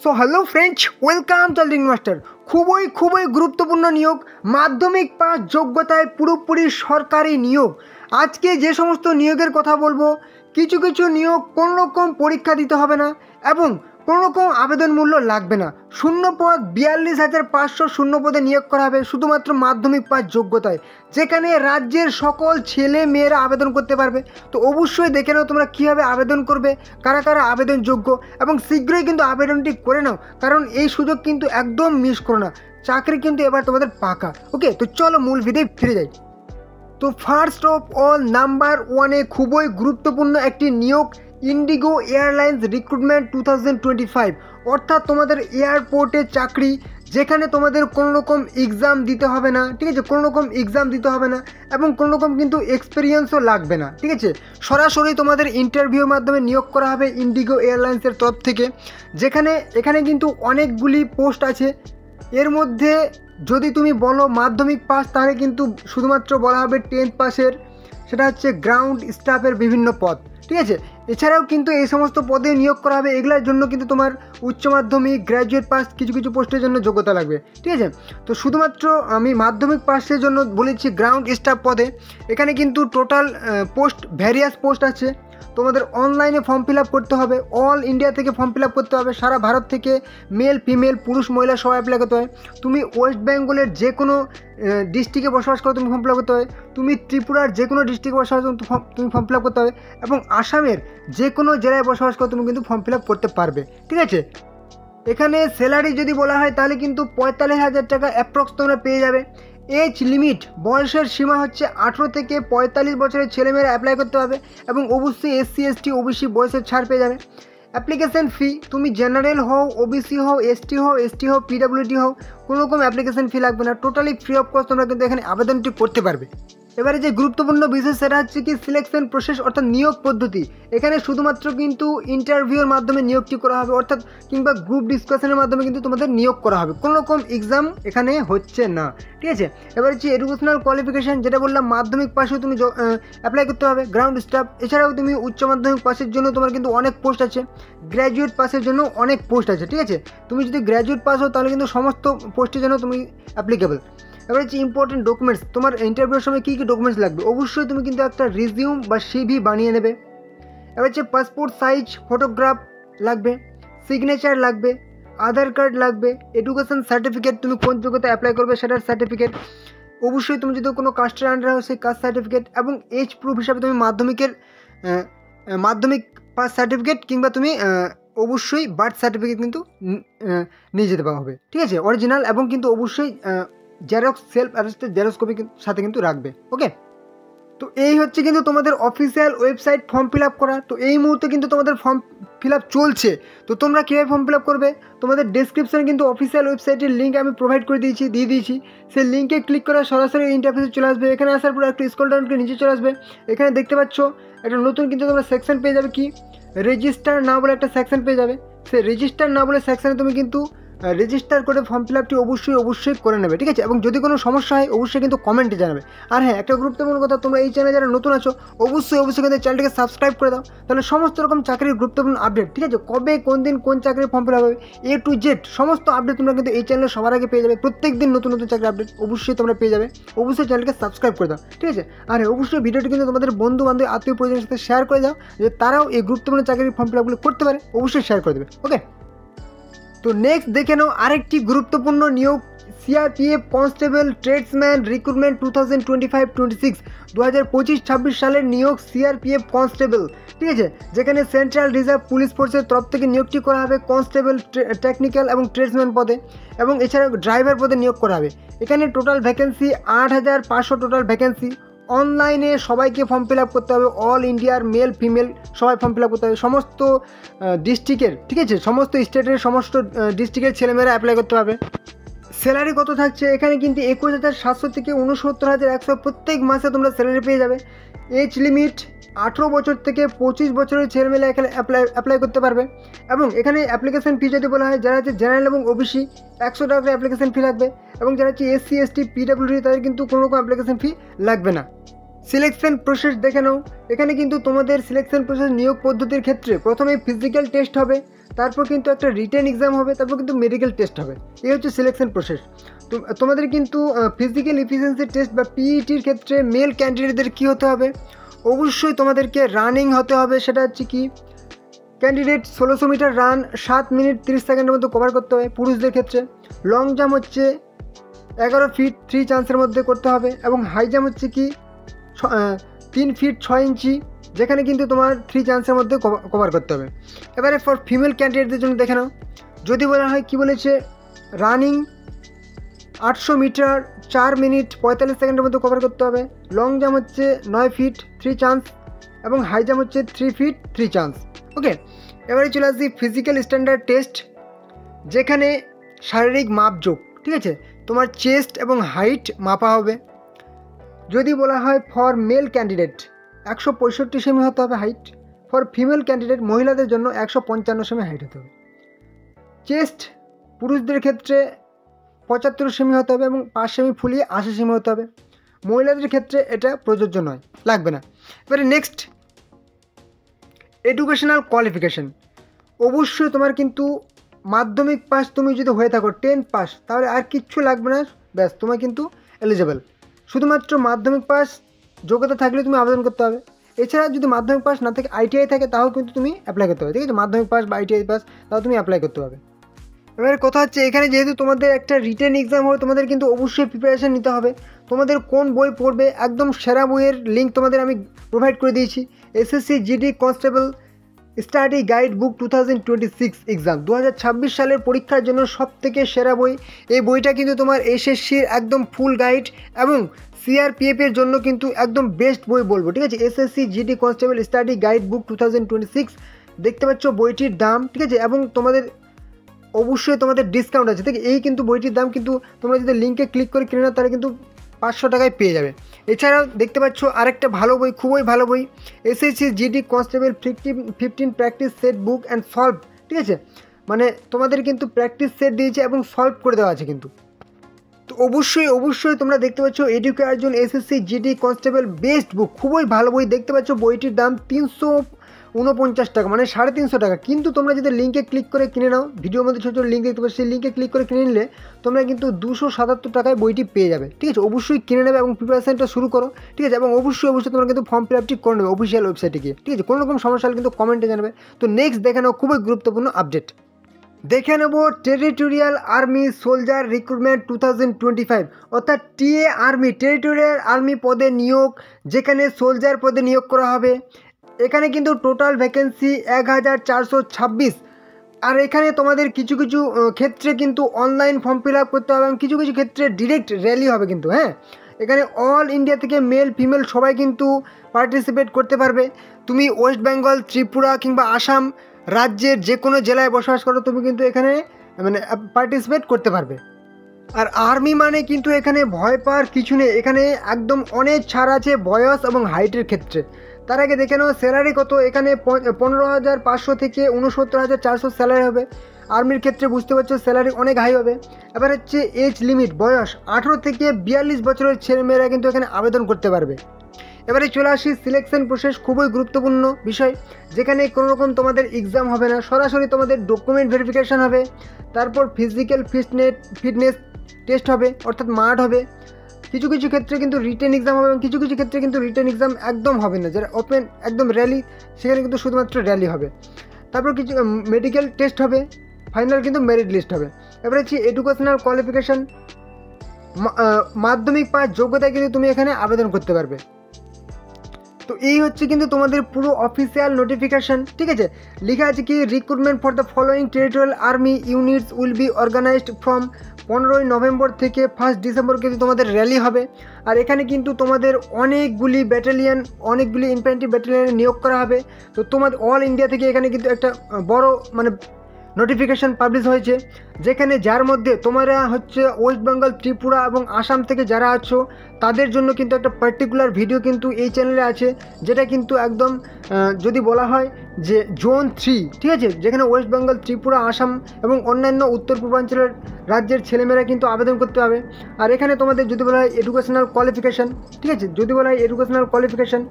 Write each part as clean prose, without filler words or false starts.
So hello friends, welcome to ling master. খুবই গুরুত্বপূর্ণ নিয়োগ, মাধ্যমিক পাস যোগ্যতায় পুরোপুরি সরকারি নিয়োগ। আজকে যে সমস্ত নিয়োগের কথা বলবো, কিছু কিছু নিয়োগ কোনো রকম পরীক্ষা দিতে হবে না এবং কোনো রকম আবেদন মূল্য লাগবে না। শূন্য পদ 42,500 শূন্য পদে নিয়োগ করা হবে শুধুমাত্র মাধ্যমিক পাস যোগ্যতায়, যেখানে রাজ্যের সকল ছেলে মেয়েরা আবেদন করতে পারবে। তো অবশ্যই দেখে নাও তোমরা কীভাবে আবেদন করবে, কারা কারা আবেদন যোগ্য, এবং শীঘ্রই কিন্তু আবেদনটি করে নাও, কারণ এই সুযোগ কিন্তু একদম মিস করো না। চাকরি কিন্তু এবার তোমাদের পাকা। ওকে, তো চলো মূল ভিডিও ফিরে যাই। তো ফার্স্ট অফ অল, নাম্বার ওয়ানে খুবই গুরুত্বপূর্ণ একটি নিয়োগ, ইন্ডিগো এয়ারলাইন্স রিক্রুটমেন্ট 2025, অর্থাৎ তোমাদের এয়ারপোর্টে চাকরি, যেখানে তোমাদের কোনো রকম এক্সাম দিতে হবে না। ঠিক আছে, কোনো রকম এক্সাম দিতে হবে না এবং কোনো রকম কিন্তু এক্সপিরিয়েন্সও লাগবে না। ঠিক আছে, সরাসরি তোমাদের ইন্টারভিউর মাধ্যমে নিয়োগ করা হবে ইন্ডিগো এয়ারলাইন্সের তরফ থেকে, এখানে কিন্তু অনেকগুলি পোস্ট আছে। এর মধ্যে যদি তুমি বলো মাধ্যমিক পাস, তাহলে কিন্তু শুধুমাত্র বলা হবে 10th পাসের, সেটা হচ্ছে গ্রাউন্ড স্টাফের বিভিন্ন পদ। ঠিক আছে, এছাড়াও কিন্তু এই সমস্ত পদে নিয়োগ করা হবে, এগুলোর জন্য কিন্তু তোমার উচ্চ মাধ্যমিক, গ্র্যাজুয়েট পাস, কিছু কিছু পোস্টের জন্য যোগ্যতা লাগবে। ঠিক আছে, তো শুধুমাত্র আমি মাধ্যমিক পাসের জন্য বলেছি গ্রাউন্ড স্টাফ পদে। এখানে কিন্তু টোটাল পোস্ট, ভ্যারিয়াস পোস্ট আছে। তোমাদের অনলাইনে ফর্ম ফিল আপ করতে হবে, অল ইন্ডিয়া থেকে ফর্ম ফিল আপ করতে হবে, সারা ভারত থেকে মেল ফিমেল পুরুষ মহিলা সবাই অ্যাপ্লাই করতে হয়। তুমি ওয়েস্ট বেঙ্গলের যে কোনো ডিস্ট্রিক্টে বসবাস করো, তুমি ফর্ম ফিল আপ করতে হবে। তুমি ত্রিপুরার যে কোনো ডিস্ট্রিক্টে বসবাস করো, তুমি ফর্ম ফিল আপ করতে হবে, এবং আসামের যে কোনো জেলায় বসবাস করো তুমি কিন্তু ফর্ম ফিল আপ করতে পারবে। ঠিক আছে, এখানে স্যালারি যদি বলা হয় তাহলে কিন্তু 45,000 টাকা অ্যাপ্রক্স তোমরা পেয়ে যাবে। এজ লিমিট, বয়সের সীমা হচ্ছে 18 থেকে 45 বছরের ছেলেমেয়েরা অ্যাপ্লাই করতে হবে, এবং অবশ্যই SC ST OBC বয়সের ছাড় পেয়ে যাবে। অ্যাপ্লিকেশন ফি, তুমি জেনারেল হও, OBC হও, ST হও, ST হও, PWD হও, কোনো রকম অ্যাপ্লিকেশন ফি লাগবে না, টোটালি ফ্রি অফ কস্ট তোমরা কিন্তু এখানে আবেদনটি করতে পারবে। এবারে যে গুরুত্বপূর্ণ বিষয় সেটা হচ্ছে কি সিলেকশন প্রসেস, অর্থাৎ নিয়োগ পদ্ধতি। এখানে শুধুমাত্র কিন্তু ইন্টারভিউর মাধ্যমে নিয়োগটি করা হবে, অর্থাৎ কিংবা গ্রুপ ডিসকাশনের মাধ্যমে কিন্তু তোমাদের নিয়োগ করা হবে, কোনো রকম এক্সাম এখানে হচ্ছে না। ঠিক আছে, এবার হচ্ছে এডুকেশনাল কোয়ালিফিকেশান, যেটা বললাম মাধ্যমিক পাশেও তুমি অ্যাপ্লাই করতে হবে গ্রাউন্ড স্টাফ। এছাড়াও তুমি উচ্চ মাধ্যমিক পাসের জন্য তোমার কিন্তু অনেক পোস্ট আছে, গ্র্যাজুয়েট পাসের জন্য অনেক পোস্ট আছে। ঠিক আছে, তুমি যদি গ্র্যাজুয়েট পাস হও তাহলে কিন্তু সমস্ত পোস্টের জন্য তুমি অ্যাপ্লিকেবল। এবার হচ্ছে ইম্পর্টেন্ট ডকুমেন্টস, তোমার ইন্টারভিউর সময় কী কী ডকুমেন্টস লাগবে, অবশ্যই তুমি কিন্তু একটা রিজিউম বা CV বানিয়ে নেবে। এবার হচ্ছে পাসপোর্ট সাইজ ফটোগ্রাফ লাগবে, সিগনেচার লাগবে, আধার কার্ড লাগবে, এডুকেশন সার্টিফিকেট, তুমি কোন যোগ্যতা অ্যাপ্লাই করবে সেটার সার্টিফিকেট, অবশ্যই তুমি যদি কোনো কাস্টের আন্ডার হও সেই কাস্ট সার্টিফিকেট, এবং এজ প্রুফ হিসাবে তুমি মাধ্যমিক পাস সার্টিফিকেট কিংবা তুমি অবশ্যই বার্থ সার্টিফিকেট কিন্তু নিয়ে যেতে পারবে। ঠিক আছে, অরিজিনাল, এবং কিন্তু অবশ্যই xerox, self attested xerox copy সাথে কিন্তু রাখবে। ওকে, তো এই হচ্ছে কিন্তু তোমাদের official website form fill up করা। তো এই মুহূর্তে কিন্তু তোমাদের ফর্ম ফিল আপ চলছে। তো তোমরা কীভাবে ফর্ম ফিল আপ করবে, তোমাদের ডেসক্রিপশানে কিন্তু অফিসিয়াল ওয়েবসাইটের লিঙ্ক আমি প্রোভাইড করে দিয়ে দিয়েছি। সেই লিঙ্কে ক্লিক করে সরাসরি ইন্টারফেসে চলে আসবে। এখানে আসার পর একটু স্ক্রল ডাউন করে নিচে চলে আসবে। এখানে দেখতে পাচ্ছ একটা নতুন কিন্তু তোমরা সেকশন পেয়ে যাবে, কি রেজিস্টার না বলে একটা সেকশন পেয়ে যাবে। সেই রেজিস্টার না বলে সেকশানে তুমি কিন্তু রেজিস্টার করে ফর্ম ফিল আপটি অবশ্যই করে নেবে। ঠিক আছে, এবং যদি কোনো সমস্যা হয় অবশ্যই কিন্তু কমেন্টে জানাবে। আর হ্যাঁ, একটা গুরুত্বপূর্ণ কথা, তোমরা এই চ্যানেলে যারা নতুন আছো অবশ্যই কিন্তু চ্যানেলটিকে সাবস্ক্রাইব করে দাও, তাহলে সমস্ত রকম চাকরির গুরুত্বপূর্ণ আপডেট, ঠিক আছে, কবে কোন দিন কোন চাকরির ফর্ম ফিল আপ হবে A to Z সমস্ত আপডেট তোমরা কিন্তু এই চ্যানেলে সবার আগে পেয়ে যাবে। প্রত্যেক দিন নতুন চাকরির আপডেট অবশ্যই তোমরা পেয়ে যাবে। অবশ্যই চ্যানেলকে সাবস্ক্রাইব করে দাও। ঠিক আছে, আর অবশ্যই ভিডিওটি কিন্তু তোমাদের বন্ধু বান্ধব আত্মীয় পরিজনের সাথে শেয়ার করে দাও, যে তারাও এই গুরুত্বপূর্ণ চাকরির ফর্ম ফিল আপগুলো করতে পারে। অবশ্যই শেয়ার করে দেবে। ওকে, তো নেক্সট দেখে নাও আরেকটি গুরুত্বপূর্ণ নিয়োগ, CRPF কনস্টেবল ট্রেডসম্যান রিক্রুটমেন্ট 2025-26, 2025-26 সালের নিয়োগ CRPF কনস্টেবল। ঠিক আছে, যেখানে সেন্ট্রাল রিজার্ভ পুলিশ ফোর্সের তরফ থেকে নিয়োগটি করা হবে কনস্টেবল, টেকনিক্যাল এবং ট্রেডসম্যান পদে, এবং এছাড়া ড্রাইভার পদে নিয়োগ করা হবে। এখানে টোটাল ভ্যাকেন্সি 8,500 টোটাল ভ্যাকেন্সি। অনলাইনে সবাইকে ফর্ম ফিল আপ করতে হবে, অল ইন্ডিয়ার মেল ফিমেল সবাই ফর্ম ফিল আপ করতে হবে, সমস্ত ডিস্ট্রিক্টের, ঠিক আছে, সমস্ত স্টেটের সমস্ত ডিস্ট্রিক্টের ছেলেমেয়েরা অ্যাপ্লাই করতে হবে। স্যালারি কত থাকছে, এখানে কিন্তু 21,700 থেকে 69,100 প্রত্যেক মাসে তোমরা স্যালারি পেয়ে যাবে। এজ লিমিট 18 বছর থেকে 25 বছরের ছেলেমেয়েরা এখানে অ্যাপ্লাই করতে পারবে, এবং এখানে অ্যাপ্লিকেশন ফি যদি বলা হয়, যারা হচ্ছে জেনারেল এবং OBC 100 টাকা অ্যাপ্লিকেশন ফি লাগবে, এবং যারা হচ্ছে SC ST PWD তাদের কিন্তু কোনো রকম অ্যাপ্লিকেশন ফি লাগবে না। সিলেকশন প্রসেস দেখে নাও। এখানে কিন্তু তোমাদের সিলেকশন প্রসেস নিয়োগ পদ্ধতির ক্ষেত্রে প্রথমে ফিজিক্যাল টেস্ট হবে, তারপর কিন্তু একটা রিটেন এক্সাম হবে, তারপর কিন্তু মেডিকেল টেস্ট হবে। এই হচ্ছে সিলেকশন প্রসেস। তোমাদের কিন্তু ফিজিক্যাল এফিসিয়েন্সি টেস্ট বা পিইটির ক্ষেত্রে মেল ক্যান্ডিডেটদের কী হতে হবে, অবশ্যই তোমাদেরকে রানিং হতে হবে। সেটা হচ্ছে কি, ক্যান্ডিডেট 1600 মিটার রান 7 মিনিট 30 সেকেন্ডের মধ্যে কভার করতে হবে পুরুষদের ক্ষেত্রে। লং জাম্প হচ্ছে 11 ফিট 3 চান্সের মধ্যে করতে হবে, এবং হাই জাম্প হচ্ছে কি 3 ফিট 6 ইঞ্চি, যেখানে কিন্তু তোমার 3 চান্সের মধ্যে কভার করতে হবে। এবারে ফর ফিমেল ক্যান্ডিডেটদের জন্য দেখে নাও, যদি বলা হয় কি বলেছে, রানিং 800 মিটার 4 মিনিট 45 সেকেন্ডের মধ্যে কভার করতে হবে। লং জাম্প হচ্ছে 9 ফিট 3 চান্স, এবং হাই জাম্প হচ্ছে 3 ফিট 3 চান্স। ওকে, এবারে চলে আসছি ফিজিক্যাল স্ট্যান্ডার্ড টেস্ট, যেখানে শারীরিক মাপযোগ, ঠিক আছে, তোমার চেস্ট এবং হাইট মাপা হবে। যদি বলা হয় ফর মেল ক্যান্ডিডেট 165 সেমি হতে হবে হাইট, ফর ফিমেল ক্যান্ডিডেট মহিলাদের জন্য 155 সেমি হাইট হতে হবে। চেস্ট পুরুষদের ক্ষেত্রে 75 সেমি হতে হবে, এবং 5 সেমি ফুলিয়ে 80 সেমি হতে হবে। মহিলাদের ক্ষেত্রে এটা প্রযোজ্য নয়, লাগবে না। এবারে নেক্সট, এডুকেশনাল কোয়ালিফিকেশান। অবশ্যই তোমার কিন্তু মাধ্যমিক পাস তুমি যদি হয়ে থাকো 10 পাস, তাহলে আর কিচ্ছু লাগবে না, ব্যাস তোমার কিন্তু এলিজেবল। শুধুমাত্র মাধ্যমিক পাস যোগ্যতা থাকলে তুমি আবেদন করতে হবে। এছাড়া যদি মাধ্যমিক পাস না থাকে, আইটিআই থাকে, তাও কিন্তু তুমি অ্যাপ্লাই করতে হবে। ঠিক আছে, মাধ্যমিক পাস বা আইটিআই পাস, তাও তুমি অ্যাপ্লাই করতে হবে। এবার কথা হচ্ছে, এখানে যেহেতু তোমাদের একটা রিটেন এক্সাম হবে, তোমাদের কিন্তু অবশ্যই প্রিপারেশান নিতে হবে। তোমাদের কোন বই পড়বে, একদম সেরা বইয়ের লিঙ্ক তোমাদের আমি প্রোভাইড করে দিয়েছি। SSC GD constable study guide book 2026 exam, 2026 সালের পরীক্ষার জন্য সবথেকে সেরা বই। এই বইটা কিন্তু তোমার এসএসসির একদম ফুল গাইড, এবং সিআরপিএফের জন্য কিন্তু একদম বেস্ট বই বলবো। ঠিক আছে, SSC GD constable study guide book 2026, দেখতে পাচ্ছ বইটির দাম, ঠিক আছে, এবং তোমাদের অবশ্যই তোমাদের ডিসকাউন্ট আছে। ঠিক আছে, এই কিন্তু বইটির দাম কিন্তু তোমরা যদি লিঙ্কে ক্লিক করে কিনে নাও, তাহলে কিন্তু 500 টাকায় পেয়ে যাবে। এছাড়াও দেখতে পাচ্ছ আরেকটা ভালো বই, খুবই ভালো বই, SSC GD constable 15 practice set book and solve. ঠিক আছে, মানে তোমাদের কিন্তু প্র্যাকটিস সেট দিয়েছে এবং সলভ করে দেওয়া আছে কিন্তু। তো অবশ্যই তোমরা দেখতে পাচ্ছ education SSC GD constable best বুক, খুবই ভালো বই। দেখতে পাচ্ছ বইটির দাম 349 টাকা, মানে 350 টাকা। কিন্তু তোমরা যদি লিঙ্কে ক্লিক করে কিনে নাও, ভিডিওর মধ্যে ছোটো লিঙ্ক দেখতে পাচ্ছ, সেই লিঙ্কে ক্লিক করে কিনে নিলে তোমরা কিন্তু 277 টাকায় বইটি পেয়ে যাবে। ঠিক আছে, অবশ্যই কিনে নেবে এবং প্রিপারেশনটা শুরু করো। ঠিক আছে, এবং অবশ্যই তোমরা কিন্তু ফর্ম ফিল আপটি করে নেবে অফিসিয়াল ওয়েবসাইটে গিয়ে। ঠিক আছে, কোনো রকম সমস্যা হলে কিন্তু কমেন্টে জানাবে। তো নেক্সট দেখে নাও খুবই গুরুত্বপূর্ণ আপডেট, দেখে নেব টেরিটোরিয়াল আর্মি সোলজার রিক্রুটমেন্ট 2025, অর্থাৎ টিএ আর্মি, টেরিটোরিয়াল আর্মি পদে নিয়োগ, যেখানে সোলজার পদে নিয়োগ করা হবে। এখানে কিন্তু টোটাল ভ্যাকেন্সি 1426, আর এখানে তোমাদের কিছু কিছু ক্ষেত্রে কিন্তু অনলাইন ফর্ম ফিল আপ করতে হবে, এবং কিছু কিছু ক্ষেত্রে ডিরেক্ট র্যালি হবে কিন্তু। হ্যাঁ, এখানে অল ইন্ডিয়া থেকে মেল ফিমেল সবাই কিন্তু পার্টিসিপেট করতে পারবে। তুমি ওয়েস্ট বেঙ্গল, ত্রিপুরা কিংবা আসাম রাজ্যের যে কোনো জেলায় বসবাস করো, তুমি কিন্তু এখানে মানে পার্টিসিপেট করতে পারবে। আর আর্মি মানে কিন্তু এখানে ভয় পাওয়ার কিছু নেই, এখানে একদম অনেক ছাড় আছে বয়স এবং হাইটের ক্ষেত্রে। তার আগে দেখে নাও স্যালারি কত। এখানে 15,500 থেকে 69,400 স্যালারি হবে। আর্মির ক্ষেত্রে বুঝতে পারছো স্যালারি অনেক হাই হবে। এবার হচ্ছে এজ লিমিট, বয়স 18 থেকে 42 বছরের ছেলেমেয়েরা কিন্তু এখানে আবেদন করতে পারবে। এবারে চলে আসি সিলেকশন প্রসেস, খুবই গুরুত্বপূর্ণ বিষয়, যেখানে কোনো রকম তোমাদের এক্সাম হবে না, সরাসরি তোমাদের ডকুমেন্ট ভেরিফিকেশান হবে, তারপর ফিজিক্যাল ফিটনেস টেস্ট হবে, অর্থাৎ মাঠ হবে। কিছু কিছু ক্ষেত্রে কিন্তু রিটেন এক্সাম হবে, এবং কিছু কিছু ক্ষেত্রে কিন্তু রিটেন এক্সাম একদম হবে না, যারা ওপেন একদম র্যালি, সেখানে কিন্তু শুধুমাত্র র্যালি হবে। তারপর কিছু মেডিকেল টেস্ট হবে, ফাইনাল কিন্তু মেরিট লিস্ট হবে। এবারে হচ্ছে এডুকেশনাল কোয়ালিফিকেশান, মাধ্যমিক পাস যোগ্যতায় কিন্তু তুমি এখানে আবেদন করতে পারবে। তো এই হচ্ছে কিন্তু তোমাদের পুরো অফিসিয়াল নোটিফিকেশান। ঠিক আছে, লেখা আছে কি, recruitment for the following territorial army units will be organised from 15ই নভেম্বর থেকে 1 ডিসেম্বর কিন্তু তোমাদের র্যালি হবে। আর এখানে কিন্তু তোমাদের অনেকগুলি ব্যাটালিয়ান, অনেকগুলি ইনফ্যান্ট্রি ব্যাটালিয়ানে নিয়োগ করা হবে। তো তোমাদের অল ইন্ডিয়া থেকে এখানে কিন্তু একটা বড় মানে নোটিফিকেশান পাবলিশ হয়েছে। যেখানে যার মধ্যে তোমরা হচ্ছে ওয়েস্ট বেঙ্গল, ত্রিপুরা এবং আসাম থেকে যারা আছো তাদের জন্য কিন্তু একটা পার্টিকুলার ভিডিও কিন্তু এই চ্যানেলে আছে, যেটা কিন্তু একদম যদি বলা হয় যে জোন 3, ঠিক আছে, যেখানে ওয়েস্ট বেঙ্গল, ত্রিপুরা, আসাম এবং অন্যান্য উত্তর পূর্বাঞ্চলের রাজ্যের ছেলেমেয়েরা কিন্তু আবেদন করতে হবে। আর এখানে তোমাদের যদি বলা হয় এডুকেশনাল কোয়ালিফিকেশান, ঠিক আছে, যদি বলা হয় এডুকেশনাল কোয়ালিফিকেশান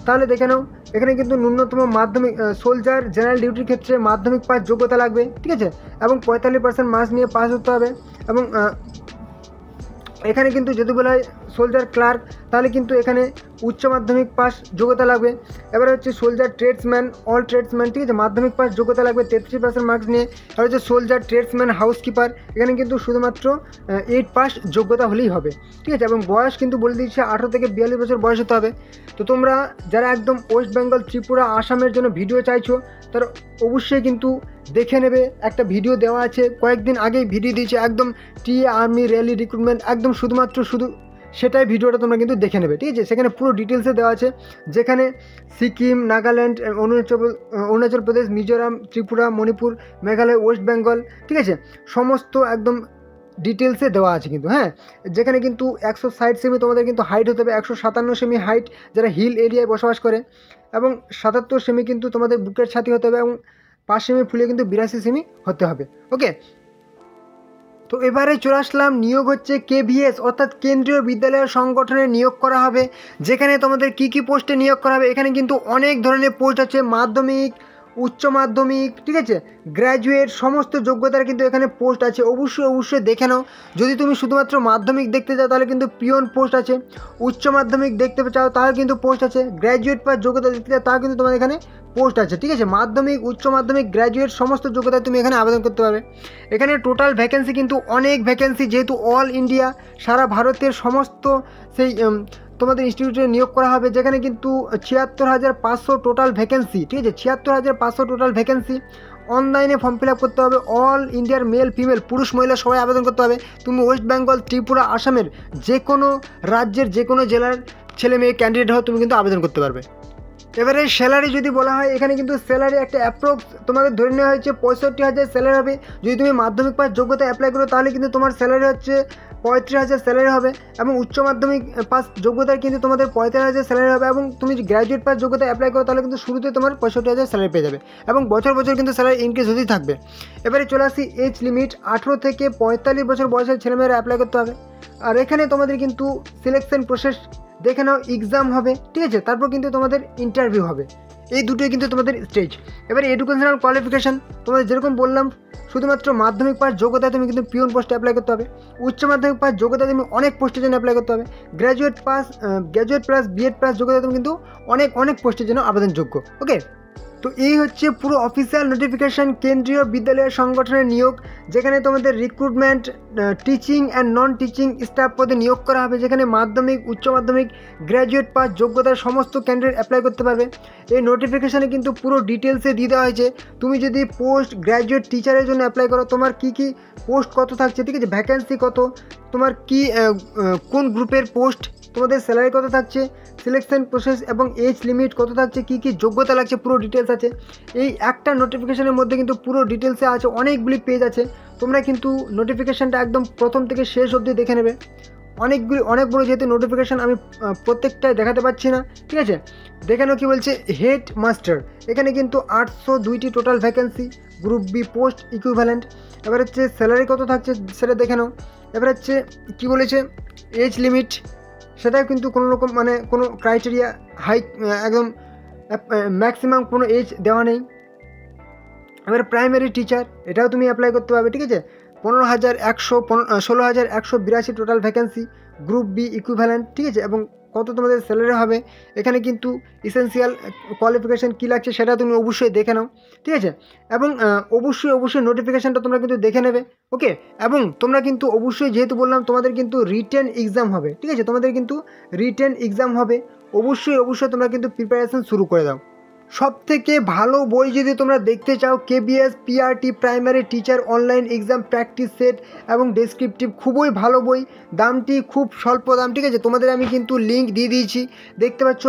তাহলে দেখে নাও এখানে কিন্তু ন্যূনতম মাধ্যমিক, সোলজার জেনারেল ডিউটির ক্ষেত্রে মাধ্যমিক পাস যোগ্যতা লাগবে, ঠিক আছে, এবং 45% মার্কস নিয়ে পাস হতে হবে। এবং এখানে কিন্তু যদি বলা হয় সোলজার ক্লার্ক তাহলে কিন্তু এখানে উচ্চ মাধ্যমিক পাস যোগ্যতা লাগবে। এবার হচ্ছে সোলজার ট্রেডসম্যান, অল ট্রেডসম্যান, ঠিক আছে, মাধ্যমিক পাস যোগ্যতা লাগবে 33% মার্কস নিয়ে। আর হচ্ছে সোলজার ট্রেডসম্যান হাউসকিপার, এখানে কিন্তু শুধুমাত্র 8 পাস যোগ্যতা হলেই হবে, ঠিক আছে। এবং বয়স কিন্তু বলে দিচ্ছে 18 থেকে 42 বছর বয়স হতে হবে। তো তোমরা যারা একদম ওয়েস্ট বেঙ্গল, ত্রিপুরা, আসামের জন্য ভিডিও চাইছো তারা অবশ্যই কিন্তু দেখে নেবে। একটা ভিডিও দেওয়া আছে, কয়েকদিন আগেই ভিডিও দিয়েছে একদম টিএ আর্মি র্যালি রিক্রুটমেন্ট, একদম শুধু সেটাই ভিডিওটা তোমরা কিন্তু দেখে নেবে, ঠিক আছে। সেখানে পুরো ডিটেলসে দেওয়া আছে, যেখানে সিকিম, নাগাল্যান্ড, অরুণাচল প্রদেশ, মিজোরাম, ত্রিপুরা, মণিপুর, মেঘালয়, ওয়েস্ট বেঙ্গল, ঠিক আছে, সমস্ত একদম ডিটেলসে দেওয়া আছে কিন্তু। হ্যাঁ, যেখানে কিন্তু 160 সেমি তোমাদের কিন্তু হাইট হতে হবে, 157 সেমি হাইট যারা হিল এরিয়ায় বসবাস করে, এবং 77 সেমি কিন্তু তোমাদের বুকের ছাতি হতে হবে, এবং 5 সেমি ফুলে কিন্তু 82 সেমি হতে হবে। ওকে, তো এবারে চলে আসলাম, নিয়োগ হচ্ছে কেভিএস অর্থাৎ কেন্দ্রীয় বিদ্যালয় সংগঠনে নিয়োগ করা হবে। যেখানে তোমাদের কি কি পোস্টে নিয়োগ করা হবে, এখানে কিন্তু অনেক ধরনের পোস্ট আছে, মাধ্যমিক, উচ্চ মাধ্যমিক, ঠিক আছে, গ্র্যাজুয়েট, সমস্ত যোগ্যতার কিন্তু এখানে পোস্ট আছে। অবশ্যই দেখে নাও। যদি তুমি শুধুমাত্র মাধ্যমিক দেখতে চাও তাহলে কিন্তু পিওন পোস্ট আছে, উচ্চ মাধ্যমিক দেখতে চাও তাহলে কিন্তু পোস্ট আছে, গ্র্যাজুয়েট পাস যোগ্যতা দেখতে চাও তাহলে কিন্তু তোমার এখানে পোস্ট আছে, ঠিক আছে। মাধ্যমিক, উচ্চ মাধ্যমিক, গ্র্যাজুয়েট সমস্ত যোগ্যতায় তুমি এখানে আবেদন করতে পারবে। এখানে টোটাল ভ্যাকেন্সি কিন্তু অনেক ভ্যাকেন্সি, যেহেতু অল ইন্ডিয়া, সারা ভারতের সমস্ত সেই তোমাদের ইনস্টিটিউটে নিয়োগ করা হবে। যেখানে কিন্তু 76,500 টোটাল ভ্যাকেন্সি, ঠিক আছে, 76,500 টোটাল ভ্যাকেন্সি। অনলাইনে ফর্ম ফিল আপ করতে হবে। অল ইন্ডিয়ার মেল ফিমেল, পুরুষ মহিলা সবাই আবেদন করতে হবে। তুমি ওয়েস্ট বেঙ্গল, ত্রিপুরা, আসামের যে কোনো রাজ্যের যে কোনো জেলার ছেলে মেয়ে ক্যান্ডিডেট হও তুমি কিন্তু আবেদন করতে পারবে। এবারে স্যালারি যদি বলা হয়, এখানে কিন্তু স্যালারি একটা অ্যাপ্রক্স তোমাদের ধরে নেওয়া হয়েছে 65,000 স্যালারি হবে। যদি তুমি মাধ্যমিক পাস যোগ্যতা অ্যাপ্লাই করো তাহলে কিন্তু তোমার স্যালারি হচ্ছে 35,000 স্যালারি হবে, এবং উচ্চ মাধ্যমিক পাস যোগ্যতায় কিন্তু তোমাদের 45,000 স্যালারি হবে, এবং তুমি গ্র্যাজুয়েট পাস যোগ্যতা অ্যাপ্লাই করো তাহলে কিন্তু শুরুতে তোমার 65,000 স্যালারি পেয়ে যাবে, এবং বছর কিন্তু স্যালারি ইনক্রিজ হতেই থাকবে। এবারে চলে আসি এজ লিমিট, 18 থেকে 45 বছর বয়সের ছেলেমেয়েরা অ্যাপ্লাই করতে হবে। আর এখানে তোমাদের কিন্তু সিলেকশন প্রসেস দেখে নাও, এক্সাম হবে, ঠিক আছে, তারপর কিন্তু তোমাদের ইন্টারভিউ হবে। এই দুটোই কিন্তু তোমাদের স্টেজ। এবারে এডুকেশনাল কোয়ালিফিকেশান তোমাদের যেরকম বললাম, শুধুমাত্র মাধ্যমিক পাস যোগ্যতায় তুমি কিন্তু পিওন পোস্টে অ্যাপ্লাই করতে হবে। উচ্চ মাধ্যমিক পাস যোগ্যতায় তুমি অনেক পোস্টের জন্য অ্যাপ্লাই করতে হবে। গ্র্যাজুয়েট প্লাস বিএড প্লাস যোগ্যতায় তুমি কিন্তু অনেক পোস্টের জন্য আবেদনযোগ্য। ওকে, তো এই হচ্ছে পুরো অফিসিয়াল নোটিফিকেশান কেন্দ্রীয় বিদ্যালয় সংগঠনের নিয়োগ, যেখানে তোমাদের recruitment teaching and non teaching staff পদে নিয়োগ করা হবে। যেখানে মাধ্যমিক, উচ্চ মাধ্যমিক, গ্র্যাজুয়েট পাস যোগ্যতার সমস্ত ক্যান্ডিডেট অ্যাপ্লাই করতে পারবে। এই নোটিফিকেশানে কিন্তু পুরো ডিটেলসে দিয়ে দেওয়া হয়েছে। তুমি যদি পোস্ট গ্র্যাজুয়েট টিচারের জন্য অ্যাপ্লাই করো, তোমার কি পোস্ট কত থাকছে, ঠিক আছে, ভ্যাকেন্সি কত, তোমার কি কোন গ্রুপের পোস্ট, তোমাদের স্যালারি কত থাকছে, সিলেকশন প্রসেস এবং এজ লিমিট কত থাকছে, কী যোগ্যতা লাগছে, পুরো ডিটেলস আছে। এই একটা নোটিফিকেশনের মধ্যে কিন্তু পুরো ডিটেলসে আছে, অনেকগুলি পেজ আছে। তোমরা কিন্তু নোটিফিকেশানটা একদম প্রথম থেকে শেষ অবধি দেখে নেবে। অনেক বড় যেহেতু নোটিফিকেশান, আমি প্রত্যেকটাই দেখাতে পারছি না, ঠিক আছে। দেখে নাও কী বলছে, হেড মাস্টার, এখানে কিন্তু 802টি total vacancy, group B post equivalent. এবার হচ্ছে স্যালারি কত থাকছে সেটা দেখে নাও। এবার হচ্ছে কী বলেছে, এজ লিমিট, সেটাও কিন্তু কোনো রকম মানে কোনো ক্রাইটেরিয়া হাই একদম ম্যাক্সিমাম কোনো এজ দেওয়া নেই। এবার প্রাইমারি টিচার, এটাও তুমি অ্যাপ্লাই করতে পারবে, ঠিক আছে। 16,182 total vacancy, group B equivalent, ঠিক আছে। এবং কত তোমাদের স্যালারি হবে, এখানে কিন্তু এসেন্সিয়াল কোয়ালিফিকেশান কী লাগছে সেটা তুমি অবশ্যই দেখে নাও, ঠিক আছে। এবং অবশ্যই নোটিফিকেশানটা তোমরা কিন্তু দেখে নেবে। ওকে, এবং তোমরা কিন্তু অবশ্যই, যেহেতু বললাম তোমাদের কিন্তু রিটেন এক্সাম হবে, ঠিক আছে, তোমাদের কিন্তু রিটেন এক্সাম হবে। অবশ্যই তোমরা কিন্তু প্রিপারেশান শুরু করে দাও। সবথেকে ভালো বই যদি তোমরা দেখতে চাও, KBS PRT primary teacher online exam practice set এবং ডেসক্রিপটিভ, খুবই ভালো বই, দামটি খুব স্বল্প দাম, ঠিক আছে। তোমাদের আমি কিন্তু লিঙ্ক দিয়ে দিয়েছি, দেখতে পাচ্ছ,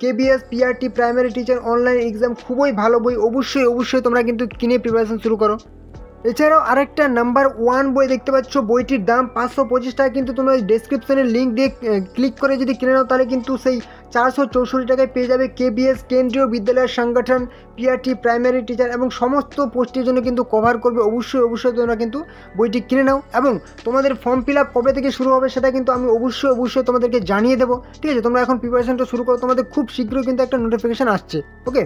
KBS PRT primary teacher online exam, খুবই ভালো বই। অবশ্যই তোমরা কিন্তু কিনে প্রিপারেশান শুরু করো। এছাড়াও আরেকটা নাম্বার 1 বই দেখতে পাচ্ছ, বইটির দাম 525 টাকা, কিন্তু তোমরা ডেসক্রিপশনের লিঙ্ক দিয়ে ক্লিক করে যদি কিনে নাও তাহলে কিন্তু সেই 464 টাকায় পেয়ে যাবে। কেবিএস কেন্দ্রীয় বিদ্যালয়ের সংগঠন, পিআরটি প্রাইমারি টিচার এবং সমস্ত পোস্টের জন্য কিন্তু কভার করবে। অবশ্যই তোমরা কিন্তু বইটি কিনে নাও, এবং তোমাদের ফর্ম ফিল আপ কবে থেকে শুরু হবে সেটা কিন্তু আমি অবশ্যই তোমাদেরকে জানিয়ে দেবো, ঠিক আছে। তোমরা এখন প্রিপারেশনটা শুরু করো, তোমাদের খুব শীঘ্রই কিন্তু একটা নোটিফিকেশান আসছে, ওকে।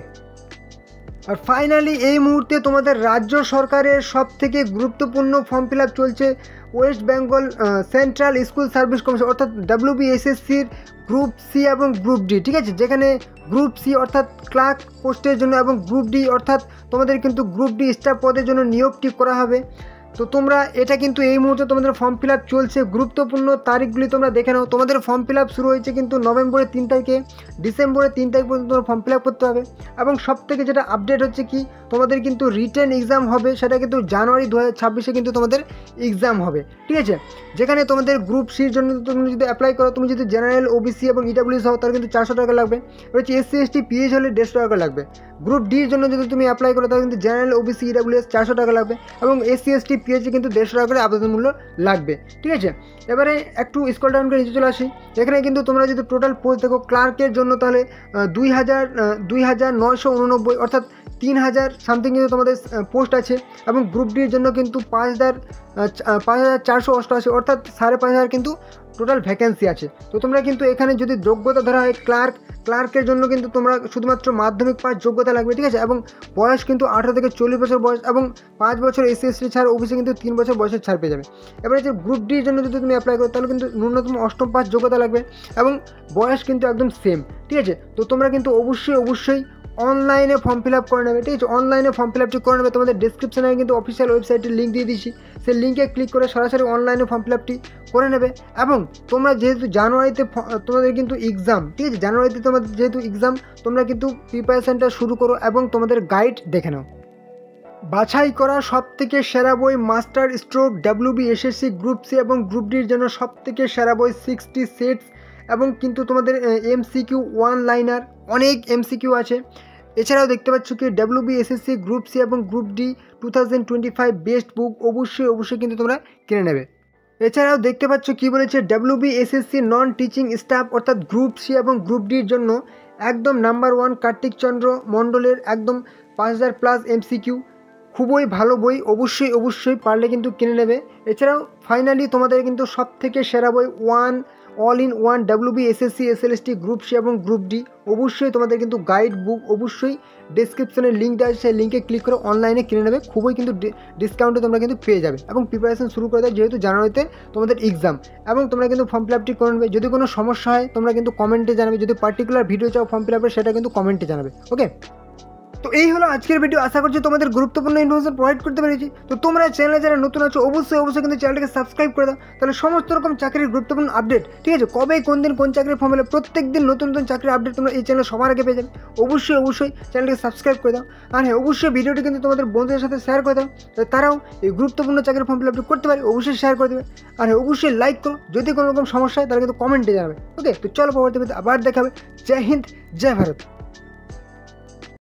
আর ফাইনালি এই মুহূর্তে তোমাদের রাজ্য সরকারের সবথেকে গুরুত্বপূর্ণ ফর্ম ফিল আপ চলছে West Bengal central school service commission অর্থাৎ WBSSCর গ্রুপ সি এবং গ্রুপ ডি, ঠিক আছে। যেখানে গ্রুপ সি অর্থাৎ ক্লার্ক পোস্টের জন্য এবং গ্রুপ ডি অর্থাৎ তোমাদের কিন্তু গ্রুপ ডি স্টাফ পদের জন্য নিয়োগটি করা হবে। তো তোমরা এটা কিন্তু এই মুহূর্তে তোমাদের ফর্ম ফিল আপ চলছে। গুরুত্বপূর্ণ তারিখগুলি তোমরা দেখে নাও। তোমাদের ফর্ম ফিল আপ শুরু হয়েছে কিন্তু নভেম্বরের 3 তারিখে, ডিসেম্বরের 3 তারিখ পর্যন্ত তোমরা ফর্ম ফিল আপ করতে হবে। এবং সবথেকে যেটা আপডেট হচ্ছে কি, তোমাদের কিন্তু রিটেন এক্সাম হবে, সেটা কিন্তু জানুয়ারি 2026-এ কিন্তু তোমাদের এক্সাম হবে, ঠিক আছে। যেখানে তোমাদের গ্রুপ সির জন্য তুমি যদি অ্যাপ্লাই করো, তুমি যদি জেনারেল, ওবিসি এবং ইডাব্লিউএস হও তাহলে কিন্তু 400 টাকা লাগবে। হচ্ছে SC ST PH হলে 150 টাকা লাগবে। গ্রুপ ডির জন্য যদি তুমি অ্যাপ্লাই করো তাহলে কিন্তু জেনারেল, ওবিসি, ইডাব্লিউএস 400 টাকা লাগবে, এবং SC ST PH কিন্তু 150 টাকা করে আবেদন মূল্য লাগবে, ঠিক আছে। এবারে একটু স্ক্রল ডাউন করে নিচে চলে আসি। এখানে কিন্তু তোমরা যদি টোটাল পোস্ট দেখো ক্লার্কের জন্য তাহলে 2989 অর্থাৎ 3000 সামথিং কিন্তু তোমাদের পোস্ট আছে, এবং গ্রুপ ডির জন্য কিন্তু 5488 অর্থাৎ 5500 কিন্তু টোটাল ভ্যাকেন্সি আছে। তো তোমরা কিন্তু এখানে যদি যোগ্যতা ধরা হয় ক্লার্কের জন্য কিন্তু তোমরা শুধুমাত্র মাধ্যমিক পাস যোগ্যতা লাগবে, ঠিক আছে। এবং বয়স কিন্তু 18 থেকে 40 বছর বয়স, এবং 5 বছর SC ST ছাড়, ওবিসি কিন্তু 3 বছর বয়সের ছাড় পেয়ে যাবে। এবারে যে গ্রুপ ডির জন্য যদি তুমি অ্যাপ্লাই করো তাহলে কিন্তু ন্যূনতম 8ম পাস যোগ্যতা লাগবে, এবং বয়স কিন্তু একদম সেম, ঠিক আছে। তো তোমরা কিন্তু অবশ্যই অনলাইনে ফর্ম ফিল আপ করে নেবে, ঠিক আছে। অনলাইনে ফর্ম ফিল আপটি করে নেবে। তোমাদের ডিসক্রিপশনে কিন্তু অফিসিয়াল ওয়েবসাইটের লিঙ্ক দিয়ে দিচ্ছি, সেই লিঙ্কে ক্লিক করে সরাসরি অনলাইনে ফর্ম ফিল আপটি করে নেবে। এবং তোমরা যেহেতু জানুয়ারিতে তোমাদের কিন্তু এক্সাম, ঠিক আছে, জানুয়ারিতে তোমাদের যেহেতু এক্সাম, তোমরা কিন্তু প্রিপারেশানটা শুরু করো এবং তোমাদের গাইড দেখে নাও। বাছাই করা সবথেকে সেরা বই master stroke WBSSC group C এবং গ্রুপ ডির জন্য সবথেকে সেরা বই 60 সেটস, এবং কিন্তু তোমাদের MCQ 1 লাইনার অনেক MCQ আছে। এছাড়াও দেখতে পাচ্ছ কি WBSSC গ্রুপ সি এবং গ্রুপ ডি 2025 বেস্ট বুক অবশ্যই কিন্তু তোমরা কিনে নেবে। এছাড়াও দেখতে পাচ্ছ কি বলেছে, WBSSC নন টিচিং স্টাফ অর্থাৎ গ্রুপ সি এবং গ্রুপ ডির জন্য একদম নাম্বার 1 কার্তিক চন্দ্র মণ্ডলের একদম 5000+ MCQ, খুবই ভালো বই, অবশ্যই পারলে কিন্তু কিনে নেবে। এছাড়াও ফাইনালি তোমাদের কিন্তু সবথেকে সেরা বই all in one WBSSC SLST group C এবং গ্রুপ ডি, অবশ্যই তোমাদের কিন্তু গাইড বুক অবশ্যই ডেসক্রিপশনের লিঙ্ক দেওয়া আছে, সেই লিঙ্কে ক্লিক করে অনলাইনে কিনে নেবে। খুবই কিন্তু ডিসকাউন্টে তোমরা কিন্তু পেয়ে যাবে, এবং প্রিপারেশন শুরু করে দেয় যেহেতু জানুয়ারিতে তোমাদের এক্সাম। এবং তোমরা কিন্তু ফর্ম ফিল আপটি করে নেবে। যদি কোনো সমস্যা হয় তোমরা কিন্তু কমেন্টে জানাবে, যদি পার্টিকুলার ভিডিও চাও ফর্ম ফিল আপের সেটা কিন্তু কমেন্টে জানাবে, ওকে। তো এই হলো আজকের ভিডিও। আশা করছি তোমাদের গুরুত্বপূর্ণ ইনফরমেশন প্রোভাইড করতে পেরেছি। তো তোমরা চ্যানেলে যারা নতুন আছো অবশ্যই কিন্তু চ্যানেলটাকে সাবস্ক্রাইব করে দাও, তাহলে সমস্ত রকম চাকরির গুরুত্বপূর্ণ আপডেট, ঠিক আছে, কবে কোন দিন কোন চাকরির ফর্ম হলে প্রত্যেক দিন নতুন চাকরির আপডেট তোমরা এই চ্যানেলে সবার আগে পেয়ে যাবে। অবশ্যই চ্যানেলটাকে সাবস্ক্রাইব করে দাও। আর হ্যাঁ, অবশ্যই ভিডিওটি কিন্তু তোমাদের বন্ধুদের সাথে শেয়ার করে দাও, তারাও এই গুরুত্বপূর্ণ চাকরির ফর্ম ফিল আপ করতে পারে, অবশ্যই শেয়ার করে দেবে। আর হ্যাঁ, অবশ্যই লাইক করো। যদি কোনো রকম সমস্যা হয় তাহলে কিন্তু কমেন্টে জানাবে, ওকে। তো চলো পরবর্তী ভিডিওতে আবার দেখাবে। জয় হিন্দ, জয় ভারত।